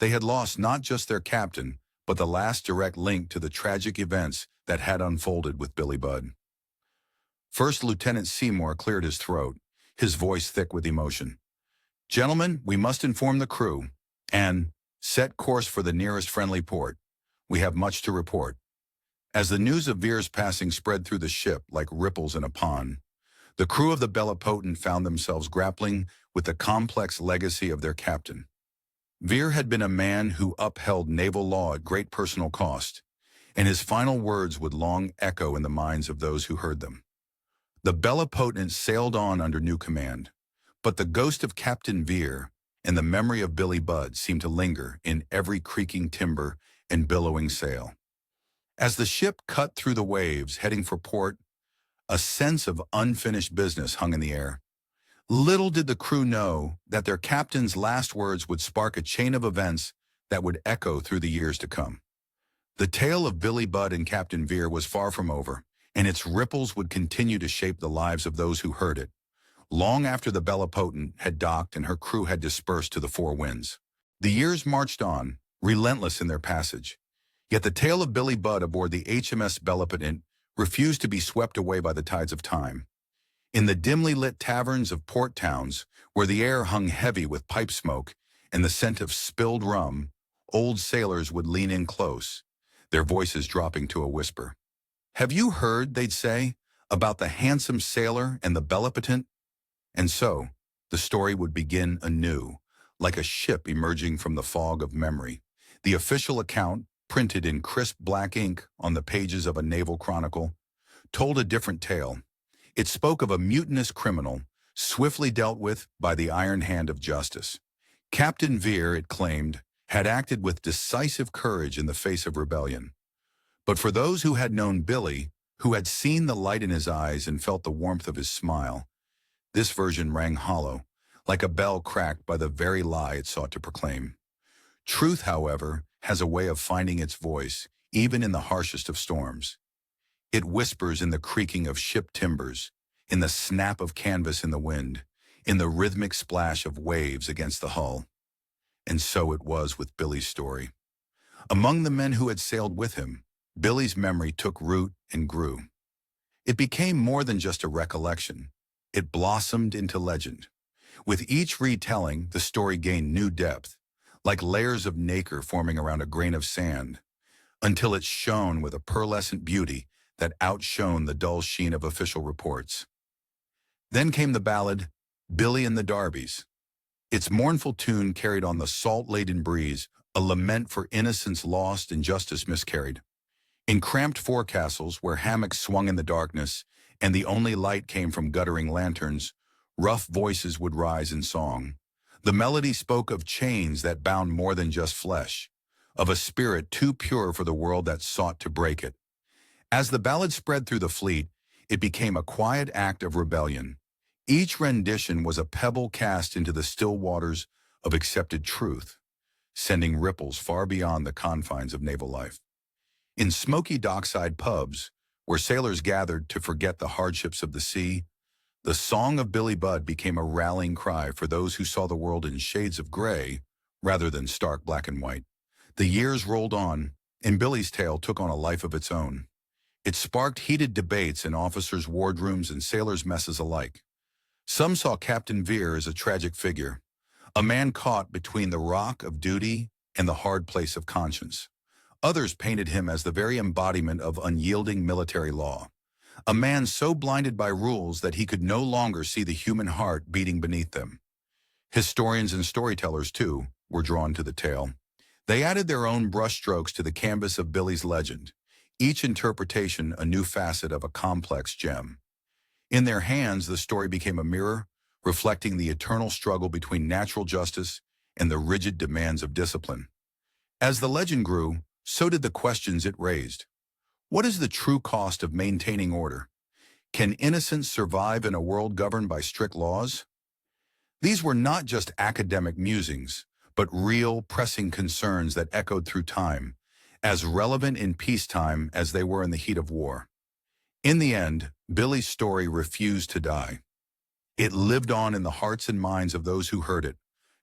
They had lost not just their captain, but the last direct link to the tragic events that had unfolded with Billy Budd. First Lieutenant Seymour cleared his throat, his voice thick with emotion. "Gentlemen, we must inform the crew and set course for the nearest friendly port. We have much to report." As the news of Veer's passing spread through the ship like ripples in a pond, the crew of the Bellepotent found themselves grappling with the complex legacy of their captain. Veer had been a man who upheld naval law at great personal cost, and his final words would long echo in the minds of those who heard them. The Bellepotent sailed on under new command, but the ghost of Captain Veer and the memory of Billy Budd seemed to linger in every creaking timber and billowing sail. As the ship cut through the waves, heading for port, a sense of unfinished business hung in the air. Little did the crew know that their captain's last words would spark a chain of events that would echo through the years to come. The tale of Billy Budd and Captain Veer was far from over, and its ripples would continue to shape the lives of those who heard it, long after the Bellepotent had docked and her crew had dispersed to the four winds. The years marched on, relentless in their passage. Yet the tale of Billy Budd aboard the HMS Bellepotent refused to be swept away by the tides of time. In the dimly lit taverns of port towns, where the air hung heavy with pipe smoke and the scent of spilled rum, old sailors would lean in close, their voices dropping to a whisper. "Have you heard," they'd say, about the handsome sailor and the Bellipotent. And so, the story would begin anew, like a ship emerging from the fog of memory. The official account, printed in crisp black ink on the pages of a naval chronicle, told a different tale. It spoke of a mutinous criminal, swiftly dealt with by the iron hand of justice. Captain Vere, it claimed, had acted with decisive courage in the face of rebellion. But for those who had known Billy, who had seen the light in his eyes and felt the warmth of his smile, this version rang hollow, like a bell cracked by the very lie it sought to proclaim. Truth, however, has a way of finding its voice, even in the harshest of storms. It whispers in the creaking of ship timbers, in the snap of canvas in the wind, in the rhythmic splash of waves against the hull. And so it was with Billy's story. Among the men who had sailed with him, Billy's memory took root and grew. It became more than just a recollection. It blossomed into legend. With each retelling, the story gained new depth, like layers of nacre forming around a grain of sand, until it shone with a pearlescent beauty that outshone the dull sheen of official reports. Then came the ballad, Billy and the Darbies. Its mournful tune carried on the salt-laden breeze, a lament for innocence lost and justice miscarried. In cramped forecastles where hammocks swung in the darkness and the only light came from guttering lanterns, rough voices would rise in song. The melody spoke of chains that bound more than just flesh, of a spirit too pure for the world that sought to break it. As the ballad spread through the fleet, it became a quiet act of rebellion. Each rendition was a pebble cast into the still waters of accepted truth, sending ripples far beyond the confines of naval life. In smoky dockside pubs, where sailors gathered to forget the hardships of the sea, the song of Billy Budd became a rallying cry for those who saw the world in shades of gray rather than stark black and white. The years rolled on, and Billy's tale took on a life of its own. It sparked heated debates in officers' wardrooms and sailors' messes alike. Some saw Captain Vere as a tragic figure, a man caught between the rock of duty and the hard place of conscience. Others painted him as the very embodiment of unyielding military law, a man so blinded by rules that he could no longer see the human heart beating beneath them. Historians and storytellers, too, were drawn to the tale. They added their own brushstrokes to the canvas of Billy's legend, each interpretation a new facet of a complex gem. In their hands, the story became a mirror, reflecting the eternal struggle between natural justice and the rigid demands of discipline. As the legend grew, so did the questions it raised. What is the true cost of maintaining order? Can innocence survive in a world governed by strict laws? These were not just academic musings, but real, pressing concerns that echoed through time, as relevant in peacetime as they were in the heat of war. In the end, Billy's story refused to die. It lived on in the hearts and minds of those who heard it,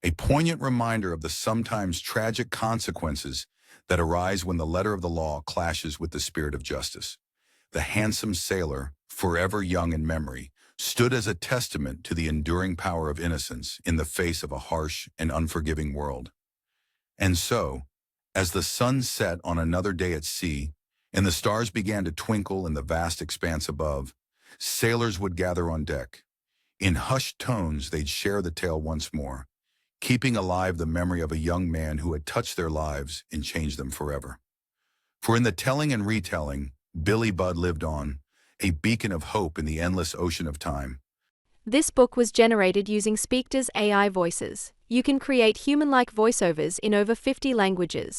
a poignant reminder of the sometimes tragic consequences that arise when the letter of the law clashes with the spirit of justice. The handsome sailor, forever young in memory, stood as a testament to the enduring power of innocence in the face of a harsh and unforgiving world. And so, as the sun set on another day at sea, and the stars began to twinkle in the vast expanse above, sailors would gather on deck. In hushed tones, they'd share the tale once more, keeping alive the memory of a young man who had touched their lives and changed them forever. For in the telling and retelling, Billy Budd lived on, a beacon of hope in the endless ocean of time. This book was generated using Speakter's AI voices. You can create human-like voiceovers in over 50 languages.